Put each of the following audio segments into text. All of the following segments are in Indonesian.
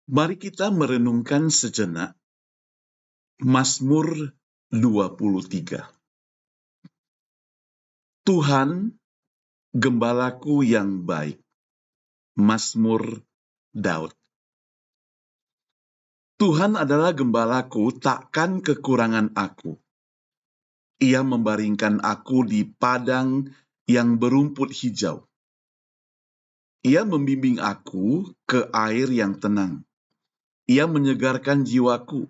Mari kita merenungkan sejenak Mazmur 23. Tuhan, gembalaku yang baik. Mazmur Daud. Tuhan adalah gembalaku, takkan kekurangan aku. Ia membaringkan aku di padang yang berumput hijau. Ia membimbing aku ke air yang tenang. Ia menyegarkan jiwaku.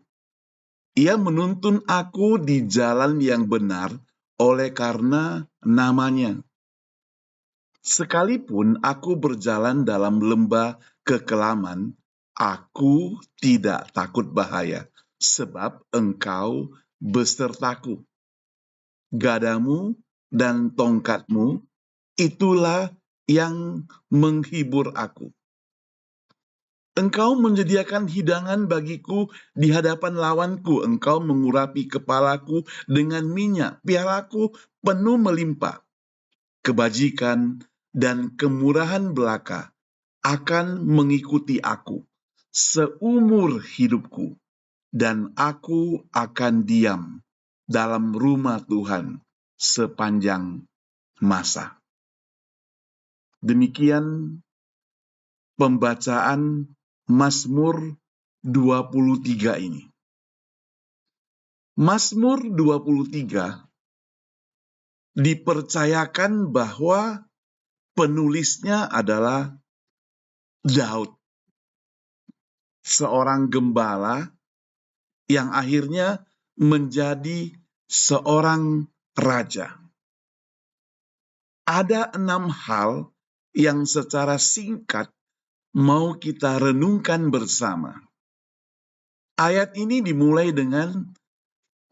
Ia menuntun aku di jalan yang benar oleh karena namanya. Sekalipun aku berjalan dalam lembah kekelaman, aku tidak takut bahaya, sebab Engkau besertaku. Gadamu dan tongkatmu, itulah yang menghibur aku. Engkau menyediakan hidangan bagiku di hadapan lawanku. Engkau mengurapi kepalaku dengan minyak. Pialaku penuh melimpah. Kebajikan dan kemurahan belaka akan mengikuti aku seumur hidupku. Dan aku akan diam dalam rumah Tuhan sepanjang masa. Demikian pembacaan Mazmur 23 ini. Mazmur 23 dipercayakan bahwa penulisnya adalah Daud, seorang gembala yang akhirnya menjadi seorang raja. Ada 6 hal yang secara singkat mau kita renungkan bersama. Ayat ini dimulai dengan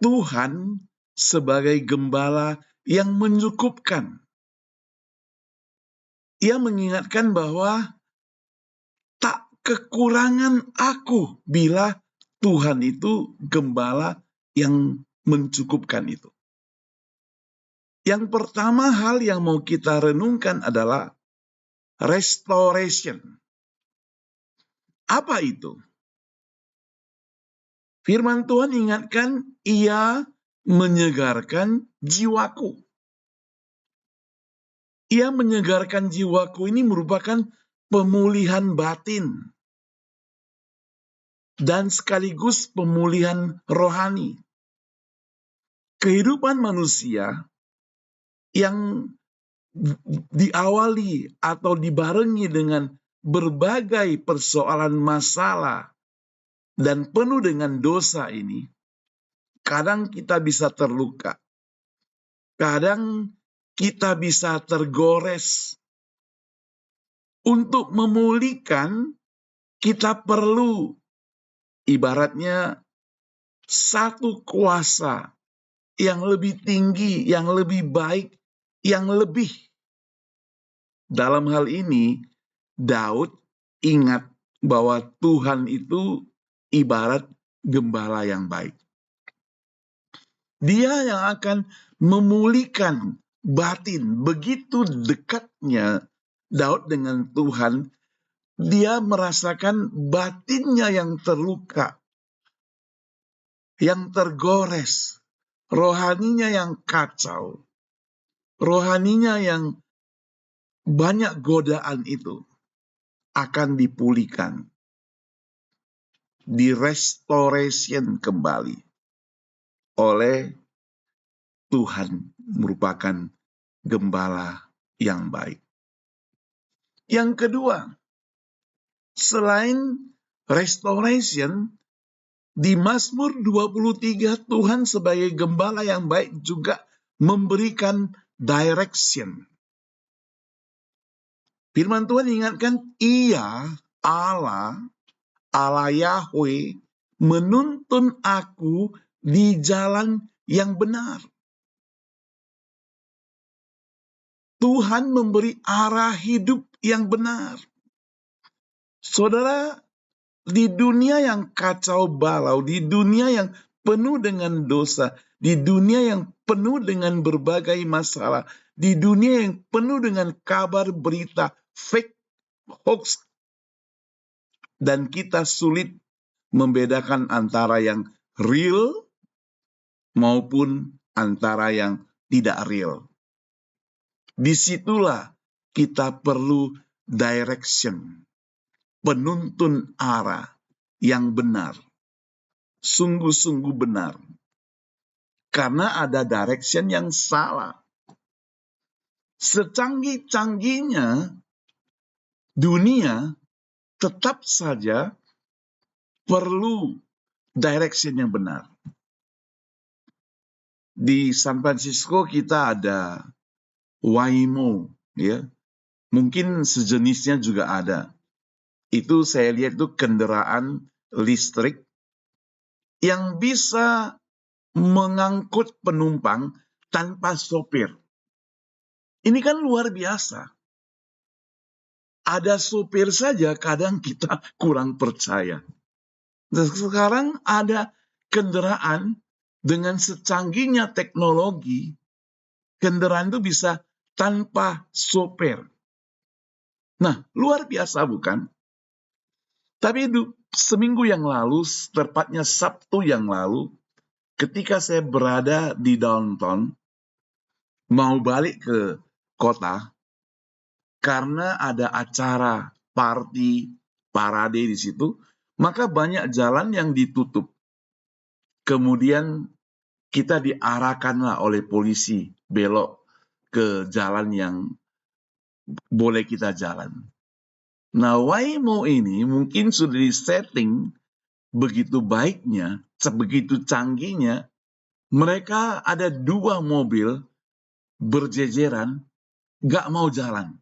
Tuhan sebagai gembala yang mencukupkan. Ia mengingatkan bahwa tak kekurangan aku bila Tuhan itu gembala yang mencukupkan itu. Yang pertama hal yang mau kita renungkan adalah restoration. Apa itu? Firman Tuhan ingatkan, ia menyegarkan jiwaku. Ia menyegarkan jiwaku ini merupakan pemulihan batin dan sekaligus pemulihan rohani. Kehidupan manusia yang diawali atau dibarengi dengan berbagai persoalan masalah dan penuh dengan dosa ini, kadang kita bisa terluka. Kadang kita bisa tergores. Untuk memulihkan, kita perlu ibaratnya satu kuasa yang lebih tinggi, yang lebih baik, yang lebih. Dalam hal ini, Daud ingat bahwa Tuhan itu ibarat gembala yang baik. Dia yang akan memulihkan batin. Begitu dekatnya Daud dengan Tuhan, dia merasakan batinnya yang terluka, yang tergores, rohaninya yang kacau, rohaninya yang banyak godaan itu akan dipulihkan, direstoration kembali oleh Tuhan, merupakan gembala yang baik. Yang kedua, selain restoration, di Mazmur 23 Tuhan sebagai gembala yang baik juga memberikan direction. Firman Tuhan ingatkan, ia Allah Yahweh menuntun aku di jalan yang benar. Tuhan memberi arah hidup yang benar. Saudara, di dunia yang kacau balau, di dunia yang penuh dengan dosa, di dunia yang penuh dengan berbagai masalah, di dunia yang penuh dengan kabar berita fake, hoax, dan kita sulit membedakan antara yang real maupun antara yang tidak real. Disitulah kita perlu direction, penuntun arah yang benar, sungguh-sungguh benar. Karena ada direction yang salah. Secanggih-canggihnya dunia tetap saja perlu direction yang benar. Di San Francisco kita ada Waymo, ya. Mungkin sejenisnya juga ada. Itu saya lihat itu kendaraan listrik yang bisa mengangkut penumpang tanpa sopir. Ini kan luar biasa. Ada sopir saja kadang kita kurang percaya. Dan sekarang ada kendaraan dengan secanggihnya teknologi, kendaraan itu bisa tanpa sopir. Nah, luar biasa bukan? Tapi seminggu yang lalu, tepatnya Sabtu yang lalu, ketika saya berada di downtown, mau balik ke kota, karena ada acara party, parade di situ, maka banyak jalan yang ditutup. Kemudian kita diarahkanlah oleh polisi belok ke jalan yang boleh kita jalan. Nah, Waymo ini mungkin sudah disetting begitu baiknya, sebegitu canggihnya, mereka ada 2 mobil berjejeran, gak mau jalan.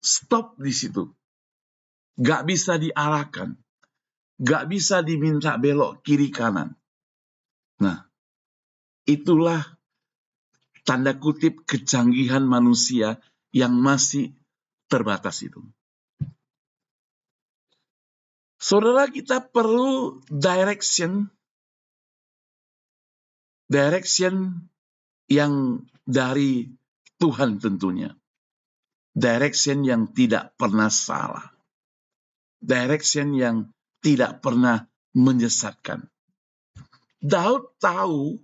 Stop di situ. Gak bisa diarahkan. Gak bisa diminta belok kiri kanan. Nah, itulah tanda kutip kecanggihan manusia yang masih terbatas itu. Saudara, kita perlu direction yang dari Tuhan tentunya. Direction yang tidak pernah salah. Direction yang tidak pernah menyesatkan. Daud tahu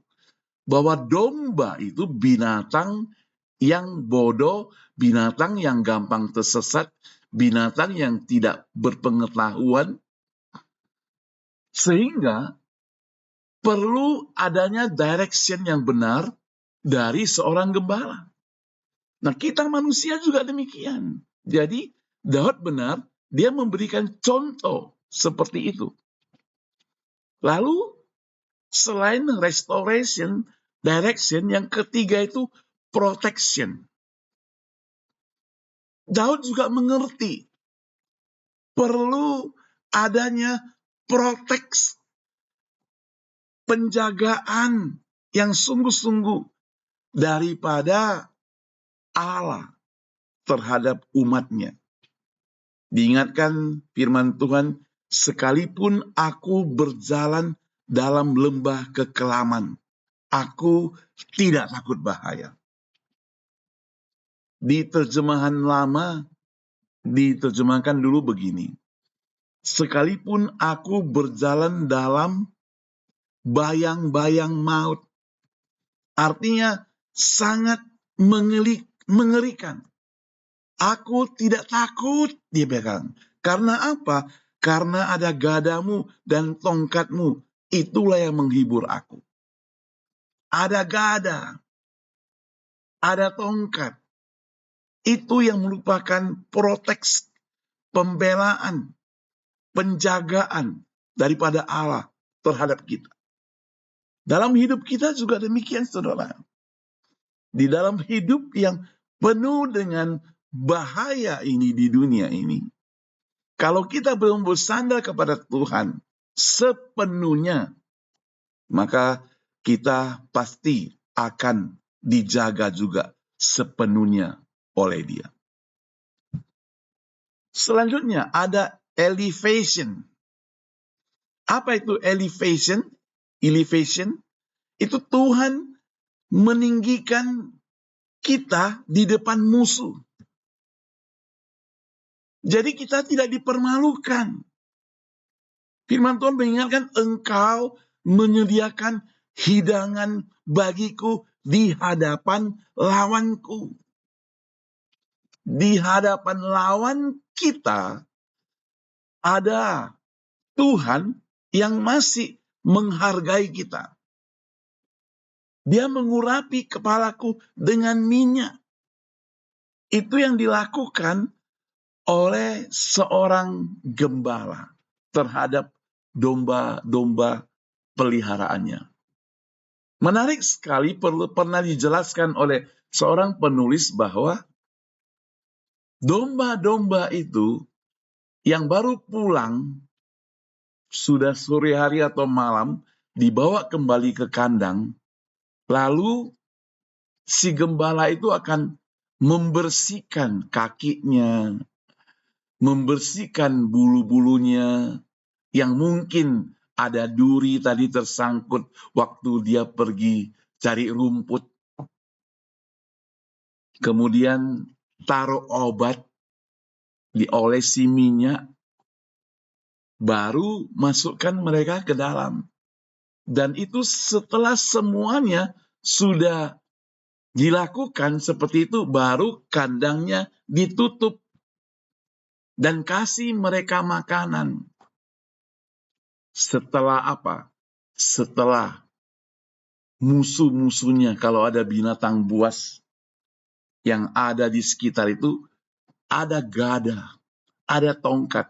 bahwa domba itu binatang yang bodoh, binatang yang gampang tersesat, binatang yang tidak berpengetahuan, sehingga perlu adanya direction yang benar dari seorang gembala. Nah, kita manusia juga demikian. Jadi, Daud benar, dia memberikan contoh seperti itu. Lalu, selain restoration, direction, yang ketiga itu protection. Daud juga mengerti perlu adanya penjagaan yang sungguh-sungguh daripada Allah terhadap umatnya. Diingatkan firman Tuhan, sekalipun aku berjalan dalam lembah kekelaman, aku tidak takut bahaya. Di terjemahan lama, diterjemahkan dulu begini. Sekalipun aku berjalan dalam bayang-bayang maut. Artinya sangat mengerikan. Aku tidak takut, dia bilang. Karena apa? Karena ada gadamu dan tongkatmu. Itulah yang menghibur aku. Ada gada, ada tongkat. Itu yang merupakan proteksi, pembelaan, penjagaan daripada Allah terhadap kita. Dalam hidup kita juga demikian, saudara. Di dalam hidup yang penuh dengan bahaya ini di dunia ini, kalau kita belum bersandar kepada Tuhan sepenuhnya, maka kita pasti akan dijaga juga sepenuhnya oleh Dia. Selanjutnya ada elevation. Apa itu elevation? Elevation itu Tuhan meninggikan kita di depan musuh. Jadi kita tidak dipermalukan. Firman Tuhan mengingatkan, engkau menyediakan hidangan bagiku di hadapan lawanku. Di hadapan lawan kita ada Tuhan yang masih menghargai kita. Dia mengurapi kepalaku dengan minyak. Itu yang dilakukan oleh seorang gembala terhadap domba-domba peliharaannya. Menarik sekali, pernah dijelaskan oleh seorang penulis bahwa domba-domba itu yang baru pulang, sudah sore hari atau malam, dibawa kembali ke kandang, lalu si gembala itu akan membersihkan kakinya, membersihkan bulu-bulunya, yang mungkin ada duri tadi tersangkut waktu dia pergi cari rumput. Kemudian taruh obat, diolesi minyak, baru masukkan mereka ke dalam. Dan itu setelah semuanya sudah dilakukan seperti itu, baru kandangnya ditutup dan kasih mereka makanan. Setelah apa? Setelah musuh-musuhnya, kalau ada binatang buas yang ada di sekitar itu, ada gada, ada tongkat,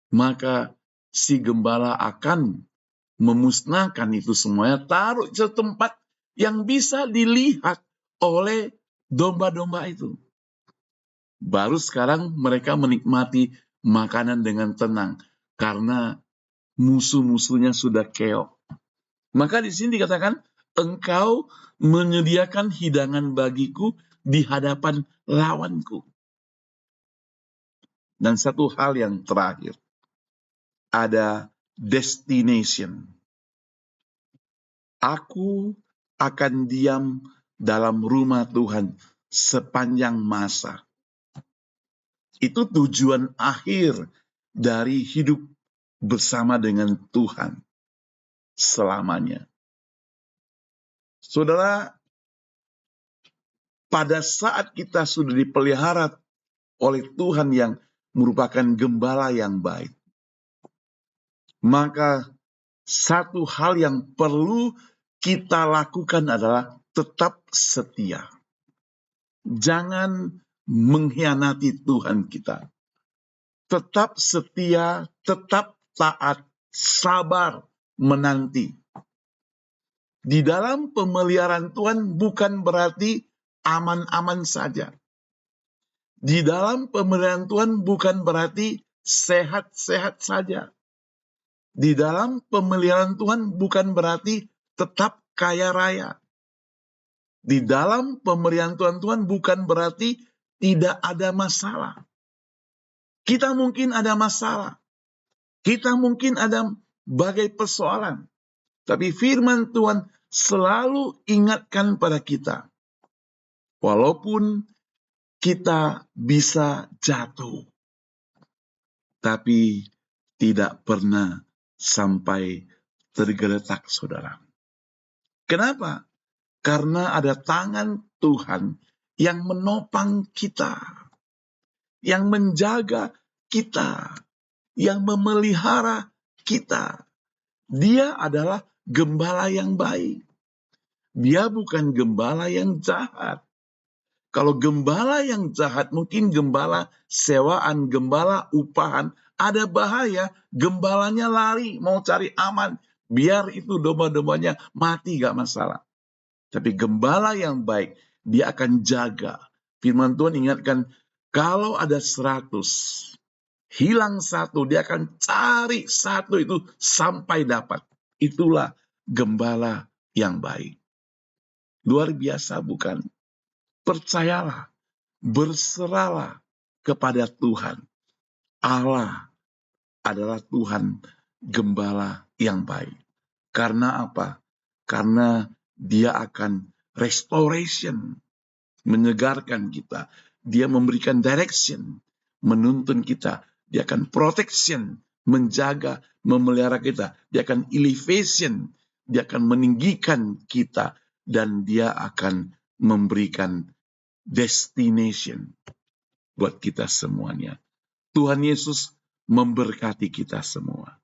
maka si gembala akan memusnahkan itu semuanya, taruh di tempat yang bisa dilihat oleh domba-domba itu. Baru sekarang mereka menikmati makanan dengan tenang, karena musuh-musuhnya sudah keok. Maka di sini dikatakan, engkau menyediakan hidangan bagiku di hadapan lawanku. Dan satu hal yang terakhir, ada destination. Aku akan diam dalam rumah Tuhan sepanjang masa. Itu tujuan akhir dari hidup bersama dengan Tuhan selamanya. Saudara, pada saat kita sudah dipelihara oleh Tuhan yang merupakan gembala yang baik, maka satu hal yang perlu kita lakukan adalah tetap setia. Jangan mengkhianati Tuhan kita. Tetap setia, tetap taat, sabar, menanti. Di dalam pemeliharaan Tuhan bukan berarti aman-aman saja. Di dalam pemeliharaan Tuhan bukan berarti sehat-sehat saja. Di dalam pemeliharaan Tuhan bukan berarti tetap kaya raya. Di dalam pemeliharaan Tuhan bukan berarti tidak ada masalah. Kita mungkin ada masalah. Kita mungkin ada bagai persoalan. Tapi firman Tuhan selalu ingatkan pada kita. Walaupun kita bisa jatuh, tapi tidak pernah sampai tergeletak, saudara. Kenapa? Karena ada tangan Tuhan yang menopang kita, yang menjaga kita, yang memelihara kita. Dia adalah gembala yang baik. Dia bukan gembala yang jahat. Kalau gembala yang jahat, mungkin gembala sewaan, gembala upahan, ada bahaya, gembalanya lari, mau cari aman, biar itu domba-dombanya mati, gak masalah. Tapi gembala yang baik, dia akan jaga. Firman Tuhan ingatkan, kalau ada 100, hilang 1, dia akan cari 1 itu sampai dapat. Itulah gembala yang baik. Luar biasa bukan? Percayalah, berserahlah kepada Tuhan. Allah adalah Tuhan gembala yang baik. Karena apa? Karena dia akan restoration, menyegarkan kita. Dia memberikan direction, menuntun kita. Dia akan protection, menjaga, memelihara kita. Dia akan elevation, dia akan meninggikan kita, dan dia akan memberikan destination buat kita semuanya. Tuhan Yesus memberkati kita semua.